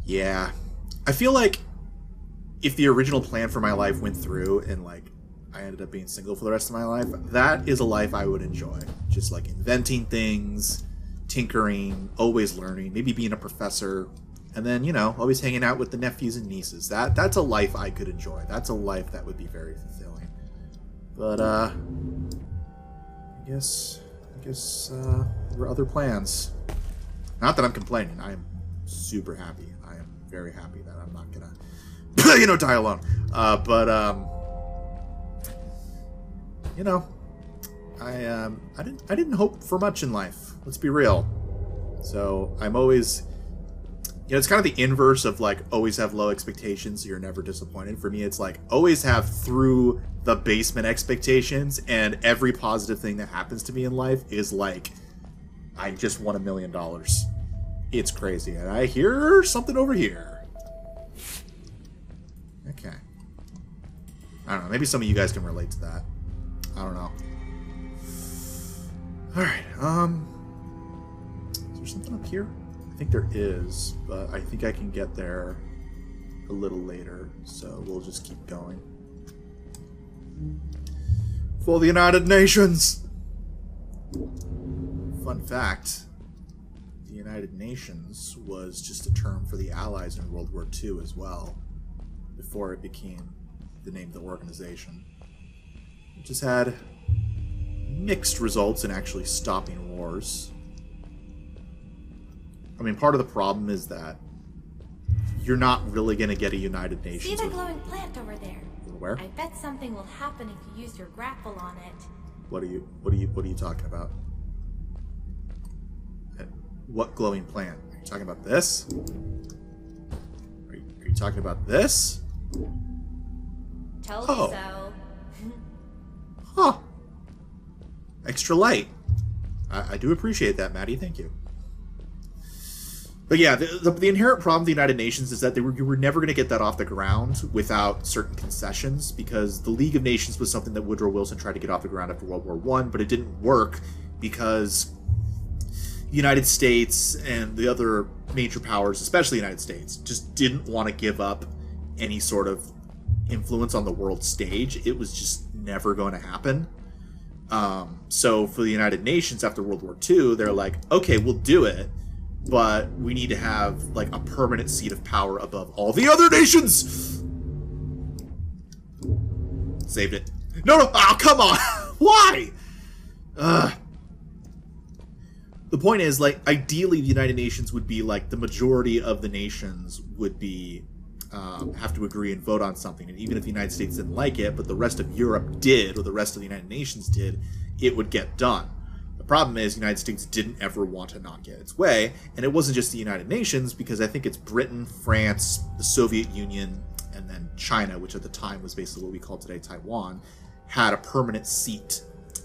Yeah. I feel like if the original plan for my life went through and, like, I ended up being single for the rest of my life, that is a life I would enjoy. Just, like, inventing things, tinkering, always learning, maybe being a professor, and then, you know, always hanging out with the nephews and nieces. That's a life I could enjoy. That's a life that would be very fulfilling. But, I guess there were other plans. Not that I'm complaining. I am super happy. I am very happy that I'm not gonna, you know, die alone. You know, I didn't hope for much in life. Let's be real. So I'm always, you know, it's kind of the inverse of like always have low expectations so you're never disappointed. For me, it's like always have through the basement expectations, and every positive thing that happens to me in life is like, I just won $1 million. It's crazy. And I hear something over here. Okay. I don't know. Maybe some of you guys can relate to that. I don't know. Alright, is there something up here? I think there is, but I think I can get there a little later, so we'll just keep going. For the United Nations! Fun fact, the United Nations was just a term for the Allies in World War II as well, before it became the name of the organization. It just had mixed results in actually stopping wars. I mean, part of the problem is that you're not really going to get a United Nations. See the glowing plant over there? Where? I bet something will happen if you use your grapple on it. What are you talking about? What glowing plant? Are you talking about this? Are you talking about this? Told you so. Huh. Extra light. I do appreciate that, Maddie. Thank you. But yeah, the inherent problem of the United Nations is that you were never going to get that off the ground without certain concessions, because the League of Nations was something that Woodrow Wilson tried to get off the ground after World War I, but it didn't work because the United States and the other major powers, especially the United States, just didn't want to give up any sort of influence on the world stage. It was just never going to happen. So for the United Nations after World War II, they're like, okay, we'll do it, but we need to have like a permanent seat of power above all the other nations. Saved it. No, oh, come on. Why? The point is, like, ideally the United Nations would be like the majority of the nations would be have to agree and vote on something, and even if the United States didn't like it, but the rest of Europe did, or the rest of the United Nations did, it would get done. The problem is the United States didn't ever want to not get its way, and it wasn't just the United Nations, because I think it's Britain, France, the Soviet Union, and then China, which at the time was basically what we call today Taiwan, had a permanent seat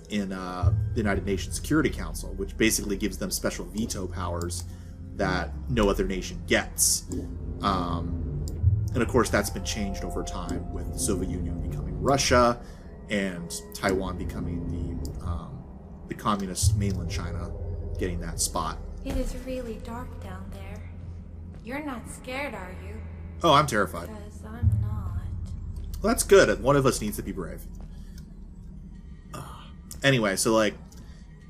in the United Nations Security Council, which basically gives them special veto powers that no other nation gets. And of course, that's been changed over time with the Soviet Union becoming Russia and Taiwan becoming the communist mainland China getting that spot. It is really dark down there. You're not scared, are you? Oh, I'm terrified. Because I'm not. Well, that's good. One of us needs to be brave. Anyway, so like,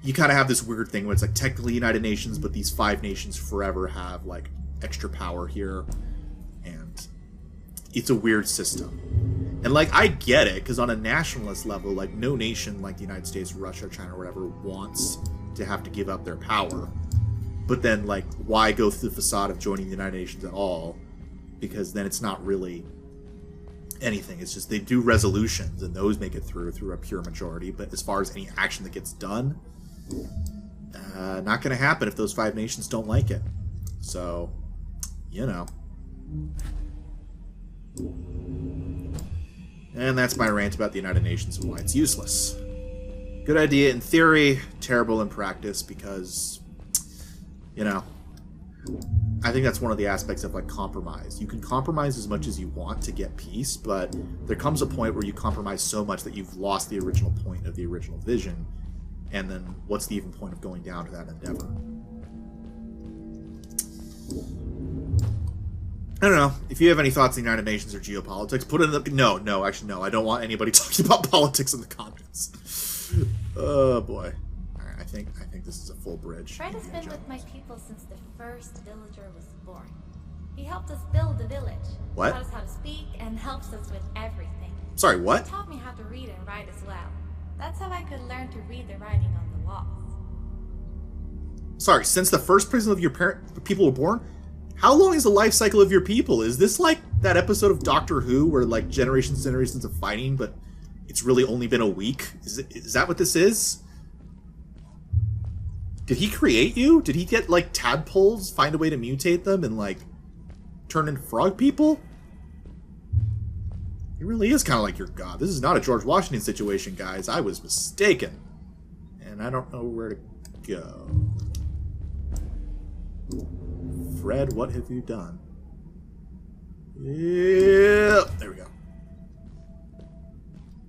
you kind of have this weird thing where it's like technically United Nations, but these 5 nations forever have like extra power here, and it's a weird system. And like, I get it, because on a nationalist level, like, no nation like the United States, Russia, China, or whatever wants to have to give up their power. But then, like, why go through the facade of joining the United Nations at all? Because then it's not really anything. It's just they do resolutions, and those make it through a pure majority. But as far as any action that gets done, not going to happen if those 5 nations don't like it. So, you know. And that's my rant about the United Nations and why it's useless. Good idea in theory, terrible in practice, because, you know, I think that's one of the aspects of, like, compromise. You can compromise as much as you want to get peace, but there comes a point where you compromise so much that you've lost the original point of the original vision, and then what's the even point of going down to that endeavor? I don't know. If you have any thoughts on the United Nations or geopolitics, put it in the... No, actually, no. I don't want anybody talking about politics in the comments. Oh, boy. Alright, I think this is a full bridge. Fred has been with my people since the first villager was born. He helped us build the village. What? Taught us how to speak and helps us with everything. Sorry, what? He taught me how to read and write as well. That's how I could learn to read the writing on the walls. Sorry, since the first prison of your people were born? How long is the life cycle of your people? Is this like that episode of Doctor Who where like generations and generations of fighting, but it's really only been a week? Is that what this is? Did he create you? Did he get like tadpoles, find a way to mutate them, and like turn into frog people? He really is kind of like your god. This is not a George Washington situation, guys. I was mistaken. And I don't know where to go. Fred, what have you done? Yeah, there we go.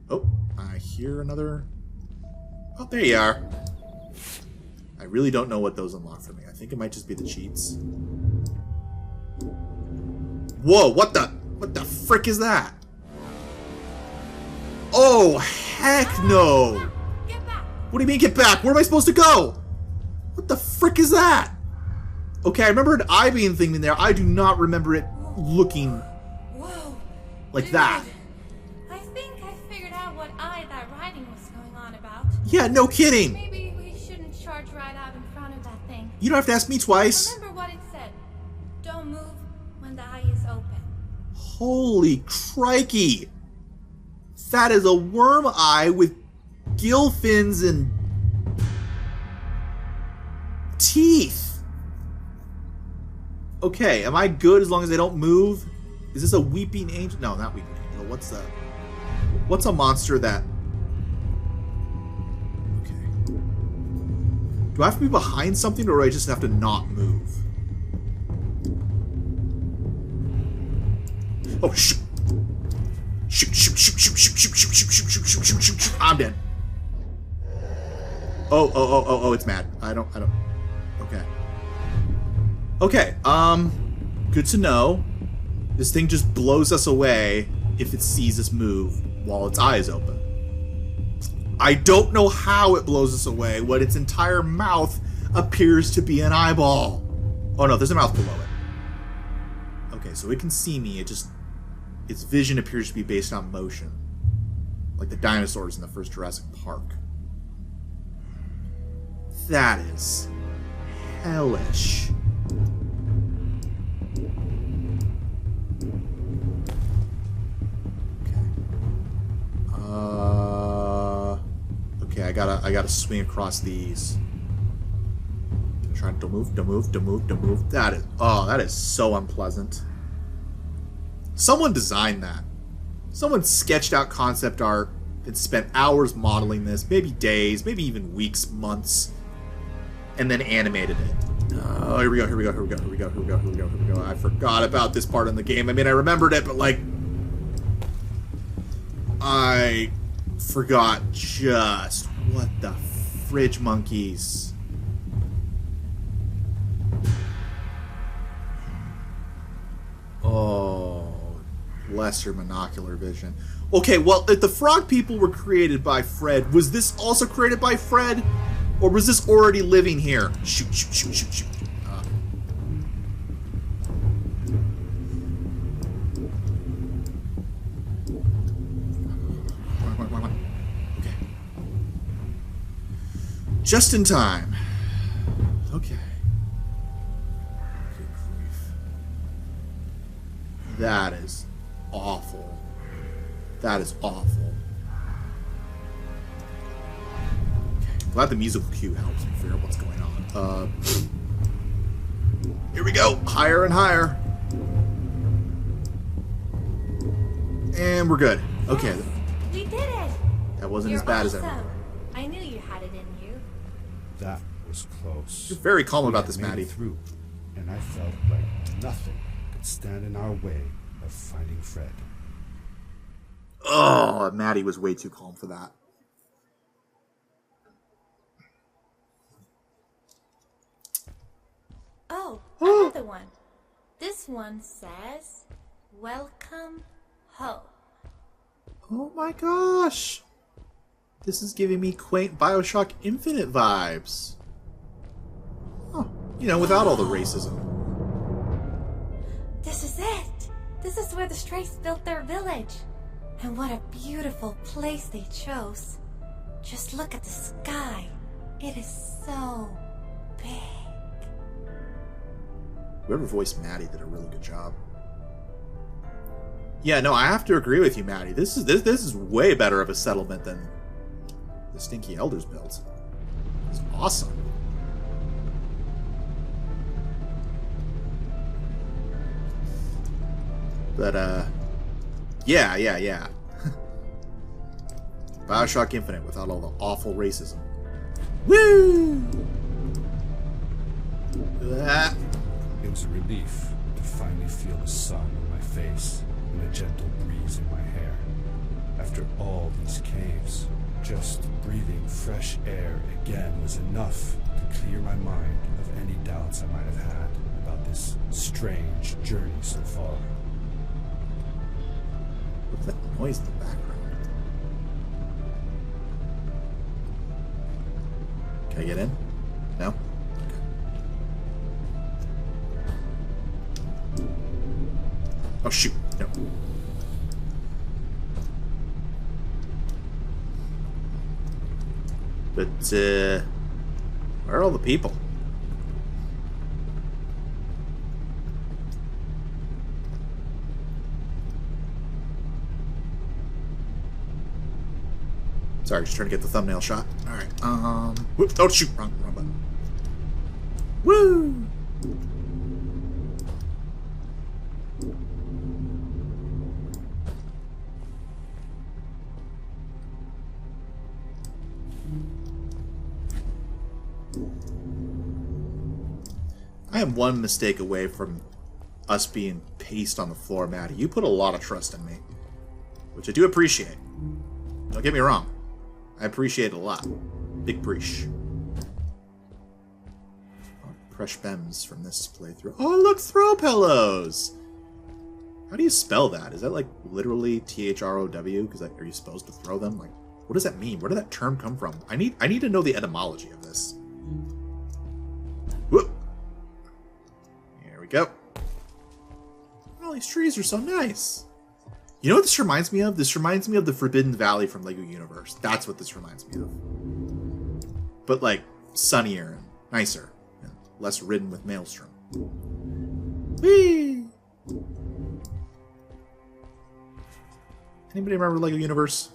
Oh, I hear another... Oh, there you are. I really don't know what those unlock for me. I think it might just be the cheats. Whoa, what the frick is that? Oh, heck no! Get back! What do you mean get back? Where am I supposed to go? What the frick is that? Okay, I remember an eye-beam thing in there. I do not remember it looking Whoa! like Dude, that. I think I figured out what that writing was going on about. Yeah, no kidding. Maybe we shouldn't charge right out in front of that thing. You don't have to ask me twice. Remember what it said. Don't move when the eye is open. Holy crikey. That is a worm eye with gill fins and teeth. Okay, am I good as long as I don't move? Is this a weeping angel? No, not weeping angel. What's a monster that... Okay. Do I have to be behind something, or do I just have to not move? Oh, shoot! Shoot. I'm dead. Oh, it's mad. I don't. Okay. Okay, good to know. This thing just blows us away if it sees us move while its eye is open. I don't know how it blows us away when its entire mouth appears to be an eyeball. Oh no, there's a mouth below it. Okay, so it can see me, its vision appears to be based on motion. Like the dinosaurs in the first Jurassic Park. That is hellish. Okay, I gotta swing across these. Trying to move. That is so unpleasant. Someone designed that. Someone sketched out concept art and spent hours modeling this, maybe days, maybe even weeks, months, and then animated it. Oh, here we go. I forgot about this part in the game. I mean, I remembered it, but like, I forgot just what the fridge monkeys. Oh, bless your monocular vision. Okay, well, if the frog people were created by Fred, was this also created by Fred? Or was this already living here? Shoot. Come on. Okay. Just in time. Okay. Good grief. That is awful. That is awful. Okay. Glad the musical cue helps me figure out what's going on. Here we go. Higher and higher. And we're good. Okay. Yes, we did it! That wasn't You're as bad awesome. as I remember. I knew you had it in you. That was close. You're very calm about We this, made it Maddie. through, and I felt like nothing could stand in our way of finding Fred. Oh, Maddie was way too calm for that. Oh, another one. This one says, "Welcome home." Oh my gosh! This is giving me quaint Bioshock Infinite vibes. Oh, you know, without all the racism. This is it! This is where the Strays built their village. And what a beautiful place they chose. Just look at the sky. It is so big. Whoever voiced Maddie did a really good job. Yeah, no, I have to agree with you, Maddie. This is way better of a settlement than the Stinky Elders built. It's awesome. But yeah. Bioshock Infinite without all the awful racism. Woo! It was a relief to finally feel the sun on my face and a gentle breeze in my hair. After all these caves, just breathing fresh air again was enough to clear my mind of any doubts I might have had about this strange journey so far. What's that noise in the background? Can I get in? No? Okay. Oh shoot, no. But, where are all the people? Sorry, just trying to get the thumbnail shot. Alright, whoop, oh shoot, wrong button. Woo! I am one mistake away from us being paced on the floor, Maddie. You put a lot of trust in me, which I do appreciate. Don't get me wrong. I appreciate it a lot. Big preach. Fresh Bems from this playthrough. Oh, look, throw pillows! How do you spell that? Is that like literally THROW? Because are you supposed to throw them? Like, what does that mean? Where did that term come from? I need to know the etymology of this. Whoop! Here we go. All these trees are so nice. You know what this reminds me of? This reminds me of the Forbidden Valley from LEGO Universe. That's what this reminds me of. But, like, sunnier and nicer. And less ridden with Maelstrom. Whee! Anybody remember LEGO Universe?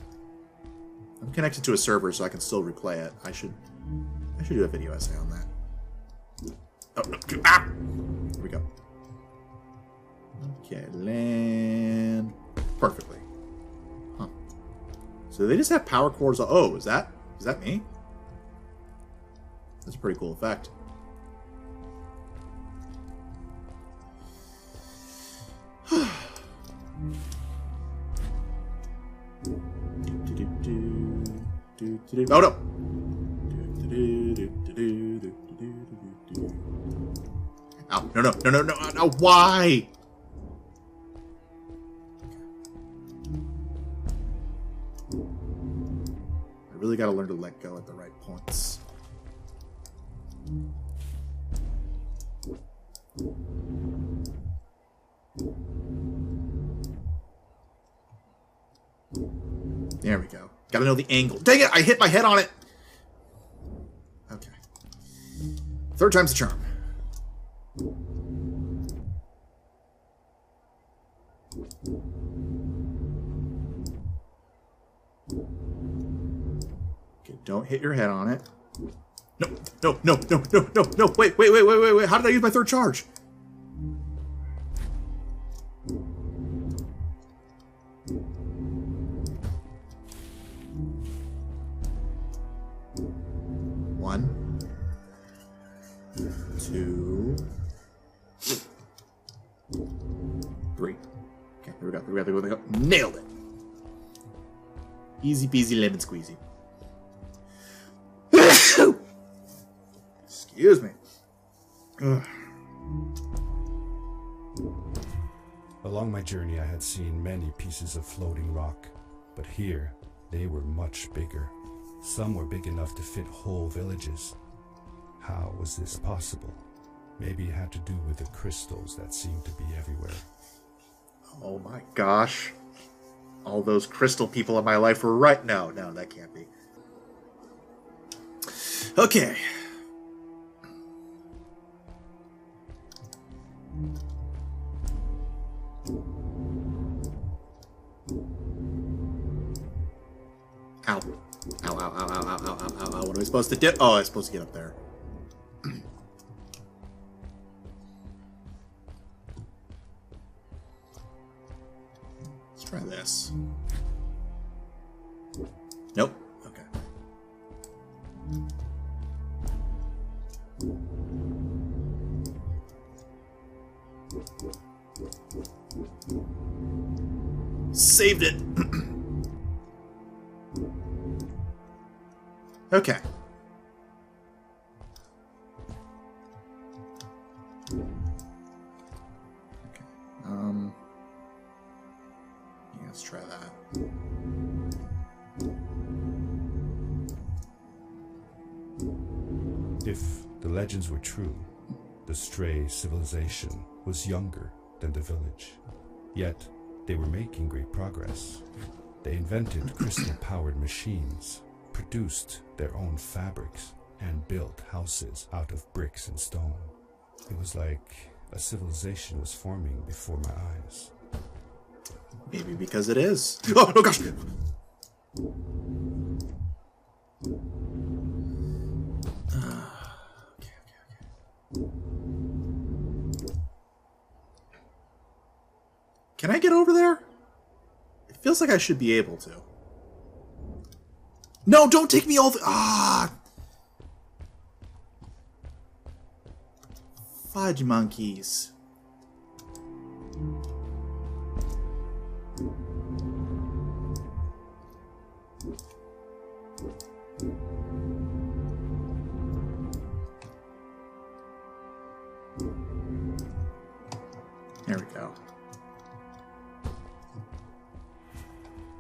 I'm connected to a server so I can still replay it. I should do a video essay on that. Oh, no. Ah! Here we go. Okay, land... perfectly. Huh. So they just have power cores. Oh, is that me? That's a pretty cool effect. Oh no! Ow, no, why? I really gotta learn to let go at the right points. There we go. Gotta know the angle. Dang it! I hit my head on it! Okay. Third time's the charm. Okay, don't hit your head on it. No. Wait. How did I use my third charge? One, two, three. Okay, there we go. Nailed it. Easy peasy lemon squeezy. Excuse me. Ugh. Along my journey, I had seen many pieces of floating rock, but here they were much bigger. Some were big enough to fit whole villages. How was this possible? Maybe it had to do with the crystals that seemed to be everywhere. Oh my gosh. All those crystal people in my life were right. No, that can't be. Okay. Ow. Ow, ow, ow, ow, ow, ow, ow, ow, ow. What am I supposed to do? Oh, I'm supposed to get up there. Let's try this. Nope. Okay. Saved it. Okay. Yeah, let's try that. If the legends were true, the stray civilization was younger than the village. Yet, they were making great progress. They invented crystal-powered machines, produced their own fabrics, and built houses out of bricks and stone. It was like a civilization was forming before my eyes. Maybe because it is. Oh, no, gosh! Can I get over there? It feels like I should be able to. No, don't take me all the... Ah! Fudge monkeys. There we go.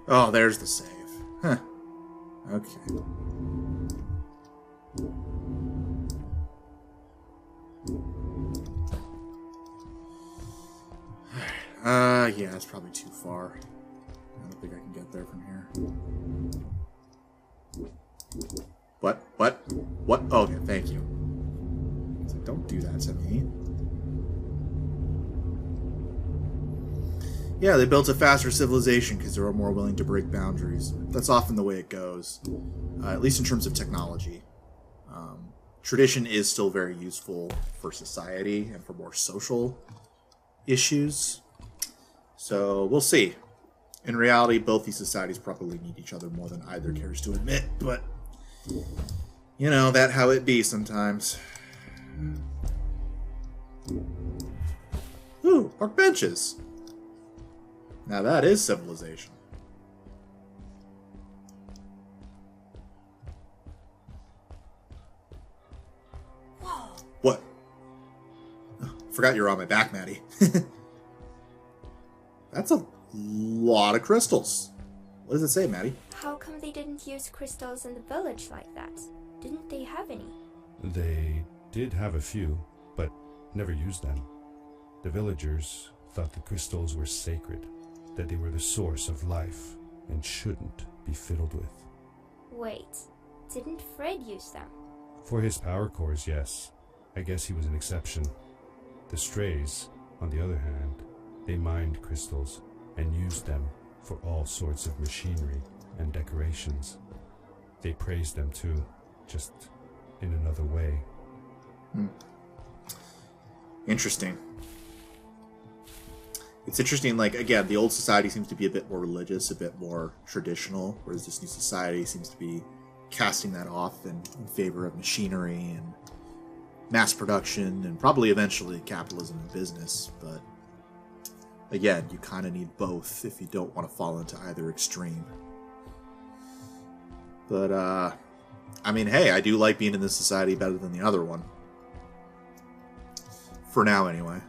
Oh, there's the save. Huh. Okay. Yeah, it's probably too far. I don't think I can get there from here. What? What? What? Oh, okay, thank you. It's like, don't do that to me. Yeah, they built a faster civilization because they were more willing to break boundaries. That's often the way it goes, at least in terms of technology. Tradition is still very useful for society and for more social issues. So we'll see. In reality, both these societies probably need each other more than either cares to admit, but you know, that how it be sometimes. Ooh, park benches. Now that is civilization. Whoa. What? Oh, forgot you're on my back, Maddie. That's a lot of crystals. What does it say, Maddie? How come they didn't use crystals in the village like that? Didn't they have any? They did have a few, but never used them. The villagers thought the crystals were sacred, that they were the source of life and shouldn't be fiddled with. Wait, didn't Fred use them? For his power cores, yes. I guess he was an exception. The strays, on the other hand, they mined crystals and used them for all sorts of machinery and decorations. They praised them too, just in another way. Interesting. It's interesting, like, again, the old society seems to be a bit more religious, a bit more traditional, whereas this new society seems to be casting that off in favor of machinery and mass production and probably eventually capitalism and business. But again, you kind of need both if you don't want to fall into either extreme. But, I mean, hey, I do like being in this society better than the other one. For now, anyway.